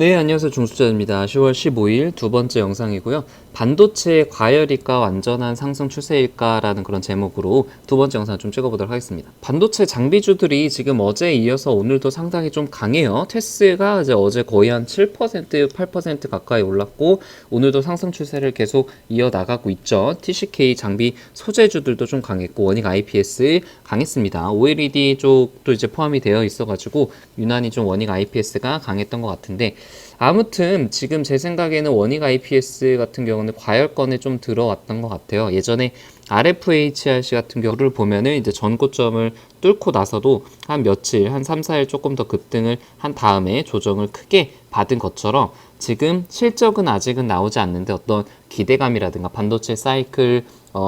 네, 안녕하세요. 중수자입니다. 10월 15일 두 번째 영상이고요. 반도체 과열일까 완전한 상승 추세일까라는 그런 제목으로 두 번째 영상을 좀 찍어보도록 하겠습니다. 반도체 장비주들이 지금 어제에 이어서 오늘도 상당히 좀 강해요. 테스가 이제 어제 거의 한 7%, 8% 가까이 올랐고 오늘도 상승 추세를 계속 이어나가고 있죠. TCK 장비 소재주들도 좀 강했고 원익 IPS 강했습니다. OLED 쪽도 이제 포함이 되어 있어가지고 유난히 좀 원익 IPS가 강했던 것 같은데 아무튼 지금 제 생각에는 원익 IPS 같은 경우는 과열권에 좀 들어왔던 것 같아요. 예전에 RFHRC 같은 경우를 보면은 이제 전고점을 뚫고 나서도 한 며칠, 한 3, 4일 조금 더 급등을 한 다음에 조정을 크게 받은 것처럼 지금 실적은 아직은 나오지 않는데 어떤 기대감이라든가 반도체 사이클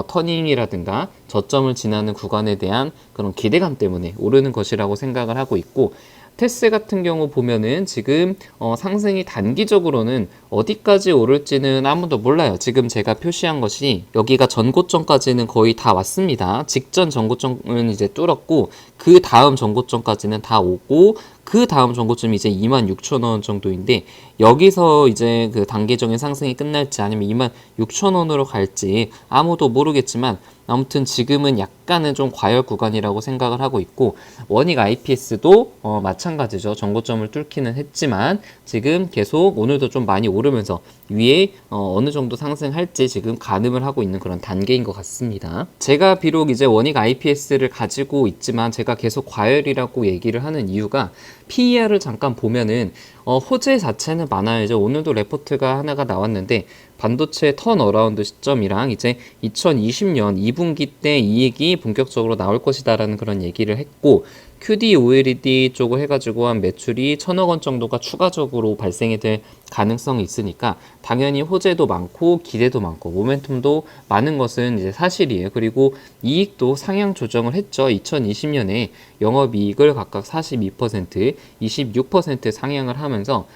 터닝이라든가 저점을 지나는 구간에 대한 그런 기대감 때문에 오르는 것이라고 생각을 하고 있고 테스 같은 경우 보면은 지금 상승이 단기적으로는 어디까지 오를지는 아무도 몰라요. 지금 제가 표시한 것이 여기가 전고점까지는 거의 다 왔습니다. 직전 전고점은 이제 뚫었고 그 다음 전고점까지는 다 오고 그 다음 전고점이 이제 26,000원 정도인데 여기서 이제 그 단기적인 상승이 끝날지 아니면 26,000원으로 갈지 아무도 모르겠지만 아무튼 지금은 약간은 좀 과열 구간이라고 생각을 하고 있고 원익 IPS도 마찬가지죠. 전고점을 뚫기는 했지만 지금 계속 오늘도 좀 많이 오르면서 위에 어느 정도 상승할지 지금 가늠을 하고 있는 그런 단계인 것 같습니다. 제가 비록 이제 원익 IPS를 가지고 있지만 제가 계속 과열이라고 얘기를 하는 이유가 PER을 잠깐 보면은 호재 자체는 많아요. 이제 오늘도 레포트가 하나가 나왔는데 반도체 턴어라운드 시점이랑 이제 2020년 2분기 때 이익이 본격적으로 나올 것이다라는 그런 얘기를 했고 QD OLED 쪽을 해가지고 한 매출이 1,000억 원 정도가 추가적으로 발생이 될 가능성이 있으니까 당연히 호재도 많고 기대도 많고 모멘텀도 많은 것은 이제 사실이에요. 그리고 이익도 상향 조정을 했죠. 2020년에 영업이익을 각각 42%, 26% 상향을 하면서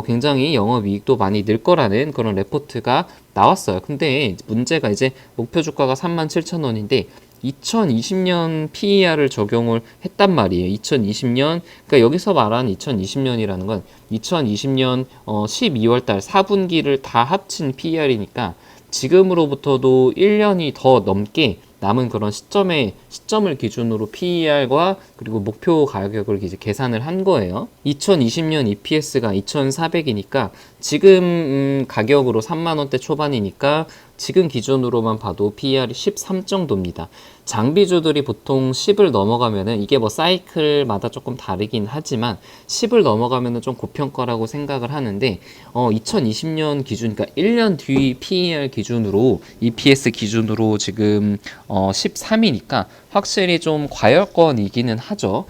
굉장히 영업이익도 많이 늘 거라는 그런 레포트가 나왔어요. 근데 문제가 이제 목표 주가가 37,000원인데 2020년 PER을 적용을 했단 말이에요. 2020년, 그러니까 여기서 말하는 2020년이라는 건 2020년 12월 달 4분기를 다 합친 PER이니까 지금으로부터도 1년이 더 넘게 남은 그런 시점을 기준으로 PER과 그리고 목표 가격을 이제 계산을 한 거예요. 2020년 EPS가 2,400이니까 지금 가격으로 3만원대 초반이니까 지금 기준으로만 봐도 PER이 13 정도입니다. 장비주들이 보통 10을 넘어가면은 이게 뭐 사이클마다 조금 다르긴 하지만 10을 넘어가면은 좀 고평가라고 생각을 하는데 2020년 기준, 그러니까 1년 뒤 PER 기준으로 EPS 기준으로 지금 13이니까 확실히 좀 과열권이기는 하죠.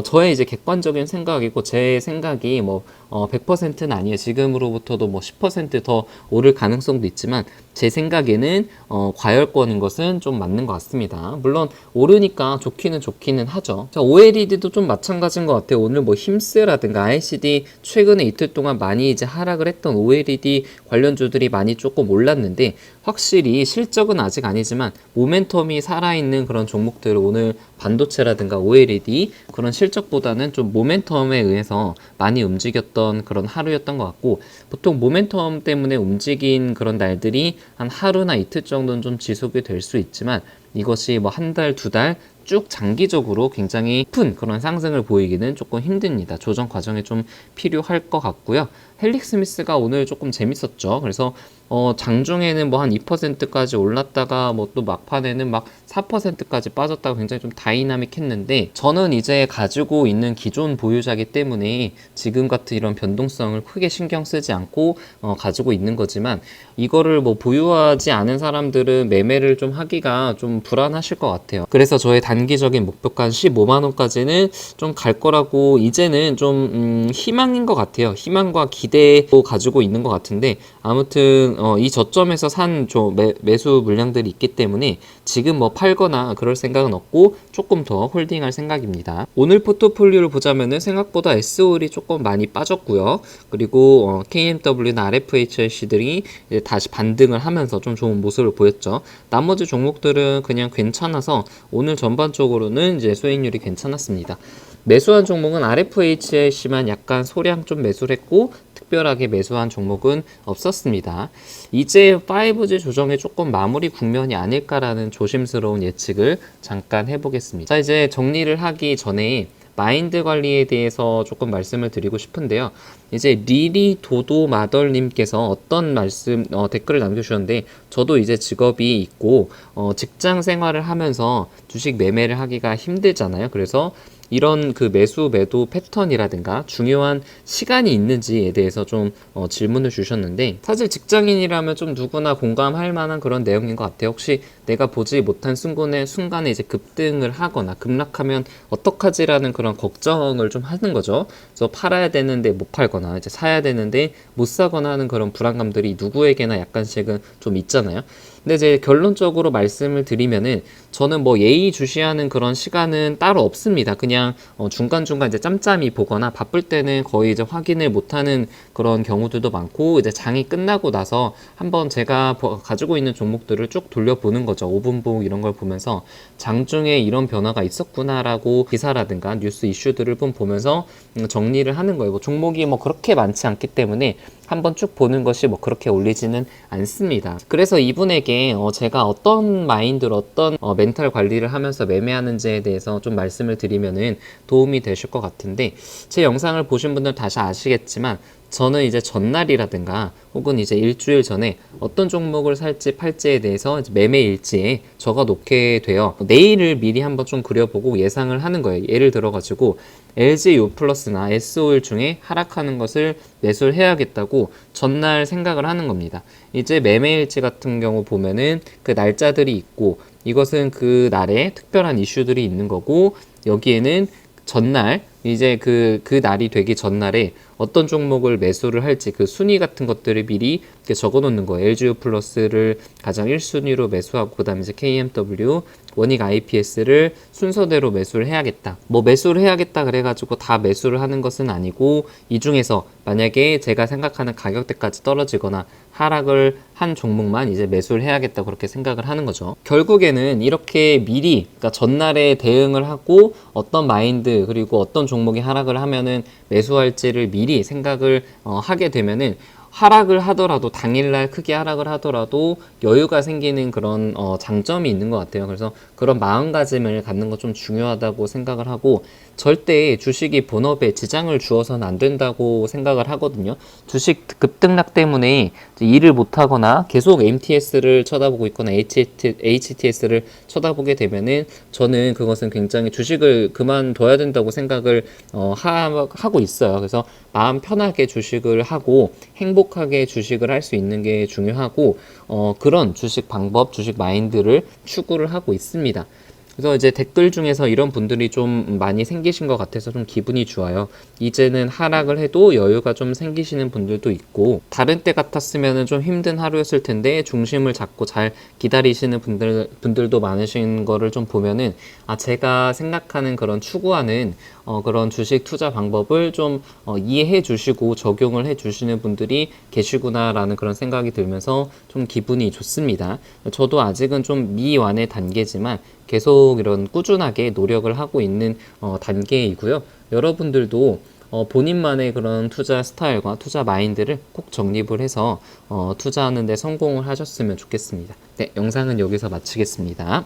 저의 이제 객관적인 생각이고 제 생각이 뭐 100%는 아니에요. 지금으로부터도 뭐 10% 더 오를 가능성도 있지만 제 생각에는 과열권인 것은 좀 맞는 것 같습니다. 물론 오르니까 좋기는 하죠. 자, OLED도 좀 마찬가지인 것 같아요. 오늘 뭐 힘스라든가 ICD 최근에 이틀 동안 많이 이제 하락을 했던 OLED 관련주들이 많이 조금 올랐는데 확실히 실적은 아직 아니지만 모멘텀이 살아있는 그런 종목들을 오늘 반도체라든가 OLED 그런 실적보다는 좀 모멘텀에 의해서 많이 움직였던 그런 하루였던 것 같고 보통 모멘텀 때문에 움직인 그런 날들이 한 하루나 이틀 정도는 좀 지속이 될 수 있지만 이것이 뭐 한 달, 두 달 쭉 장기적으로 굉장히 큰 그런 상승을 보이기는 조금 힘듭니다. 조정 과정이 좀 필요할 것 같고요. 헬릭 스미스가 오늘 조금 재밌었죠. 그래서 장중에는 뭐 한 2%까지 올랐다가 뭐 또 막판에는 막 4%까지 빠졌다가 굉장히 좀 다이나믹했는데 저는 이제 가지고 있는 기존 보유자이기 때문에 지금 같은 이런 변동성을 크게 신경 쓰지 않고 가지고 있는 거지만 이거를 뭐 보유하지 않은 사람들은 매매를 좀 하기가 좀 불안하실 것 같아요. 그래서 저의 단기적인 목표가 한 15만 원까지는 좀 갈 거라고 이제는 좀 희망인 것 같아요. 희망과 기대도 가지고 있는 것 같은데 아무튼 이 저점에서 산 매수 물량들이 있기 때문에 지금 뭐 팔거나 그럴 생각은 없고 조금 더 홀딩할 생각입니다. 오늘 포트폴리오를 보자면은 생각보다 SOL이 조금 많이 빠졌고요. 그리고 KMW나 RFHLC들이 다시 반등을 하면서 좀 좋은 모습을 보였죠. 나머지 종목들은 그냥 괜찮아서 오늘 전반적으로는 이제 수익률이 괜찮았습니다. 매수한 종목은 RFHS만 약간 소량 좀 매수를 했고 특별하게 매수한 종목은 없었습니다. 이제 5G 조정의 조금 마무리 국면이 아닐까라는 조심스러운 예측을 잠깐 해보겠습니다. 자, 이제 정리를 하기 전에 마인드 관리에 대해서 조금 말씀을 드리고 싶은데요. 이제 리리 도도 마덜님께서 어떤 말씀 댓글을 남겨주셨는데, 저도 이제 직업이 있고 직장 생활을 하면서 주식 매매를 하기가 힘들잖아요. 그래서 이런 그 매수 매도 패턴이라든가 중요한 시간이 있는지에 대해서 좀 질문을 주셨는데, 사실 직장인이라면 좀 누구나 공감할 만한 그런 내용인 것 같아요. 혹시 내가 보지 못한 순간에 이제 급등을 하거나 급락하면 어떡하지라는 그런 걱정을 좀 하는 거죠. 그래서 팔아야 되는데 못 팔거나 이제 사야 되는데 못 사거나 하는 그런 불안감들이 누구에게나 약간씩은 좀 있잖아요. 근데 이제 결론적으로 말씀을 드리면은, 저는 뭐 예의주시하는 그런 시간은 따로 없습니다. 그냥 중간중간 이제 짬짬이 보거나, 바쁠 때는 거의 이제 확인을 못하는 그런 경우들도 많고, 이제 장이 끝나고 나서 한번 제가 가지고 있는 종목들을 쭉 돌려보는 거죠. 5분봉 이런 걸 보면서 장중에 이런 변화가 있었구나라고 기사라든가 뉴스 이슈들을 좀 보면서 정리를 하는 거예요. 뭐 종목이 뭐 그렇게 많지 않기 때문에 한번 쭉 보는 것이 뭐 그렇게 올리지는 않습니다. 그래서 이분에게 제가 어떤 마인드로 어떤 멘탈 관리를 하면서 매매하는지에 대해서 좀 말씀을 드리면은 도움이 되실 것 같은데, 제 영상을 보신 분들 다시 아시겠지만 저는 이제 전날이라든가 혹은 이제 일주일 전에 어떤 종목을 살지 팔지에 대해서 매매 일지에 적어 놓게 돼요. 내일을 미리 한번 좀 그려보고 예상을 하는 거예요. 예를 들어 가지고 LG U+나 S-오일 중에 하락하는 것을 매수를 해야겠다고 전날 생각을 하는 겁니다. 이제 매매 일지 같은 경우 보면은 그 날짜들이 있고, 이것은 그 날에 특별한 이슈들이 있는 거고, 여기에는 전날 이제 그 날이 되기 전날에 어떤 종목을 매수를 할지 그 순위 같은 것들을 미리 이렇게 적어 놓는 거예요. LGU 플러스를 가장 1순위로 매수하고, 그 다음에 이제 KMW, 원익 IPS를 순서대로 매수를 해야겠다. 뭐 매수를 해야겠다 그래가지고 다 매수를 하는 것은 아니고, 이 중에서 만약에 제가 생각하는 가격대까지 떨어지거나 하락을 한 종목만 이제 매수를 해야겠다, 그렇게 생각을 하는 거죠. 결국에는 이렇게 미리, 그러니까 전날에 대응을 하고 어떤 마인드 그리고 어떤 종목이 하락을 하면은 매수할지를 미리 생각을 하게 되면은, 하락을 하더라도 당일날 크게 하락을 하더라도 여유가 생기는 그런 장점이 있는 것 같아요. 그래서 그런 마음가짐을 갖는 것 좀 중요하다고 생각을 하고, 절대 주식이 본업에 지장을 주어서는 안 된다고 생각을 하거든요. 주식 급등락 때문에 일을 못하거나 계속 MTS를 쳐다보고 있거나 HTS를 쳐다보게 되면은, 저는 그것은 굉장히 주식을 그만둬야 된다고 생각을 하고 있어요. 그래서 마음 편하게 주식을 하고 행복하게 주식을 할 수 있는 게 중요하고, 그런 주식 방법, 주식 마인드를 추구를 하고 있습니다. 그래서 이제 댓글 중에서 이런 분들이 좀 많이 생기신 것 같아서 좀 기분이 좋아요. 이제는 하락을 해도 여유가 좀 생기시는 분들도 있고, 다른 때 같았으면 좀 힘든 하루였을 텐데 중심을 잡고 잘 기다리시는 분들도 많으신 거를 좀 보면은, 제가 생각하는 그런 추구하는 그런 주식 투자 방법을 좀 이해해 주시고 적용을 해 주시는 분들이 계시구나라는 그런 생각이 들면서 좀 기분이 좋습니다. 저도 아직은 좀 미완의 단계지만 계속 이런 꾸준하게 노력을 하고 있는 단계이고요. 여러분들도 본인만의 그런 투자 스타일과 투자 마인드를 꼭 정립을 해서 투자하는 데 성공을 하셨으면 좋겠습니다. 네, 영상은 여기서 마치겠습니다.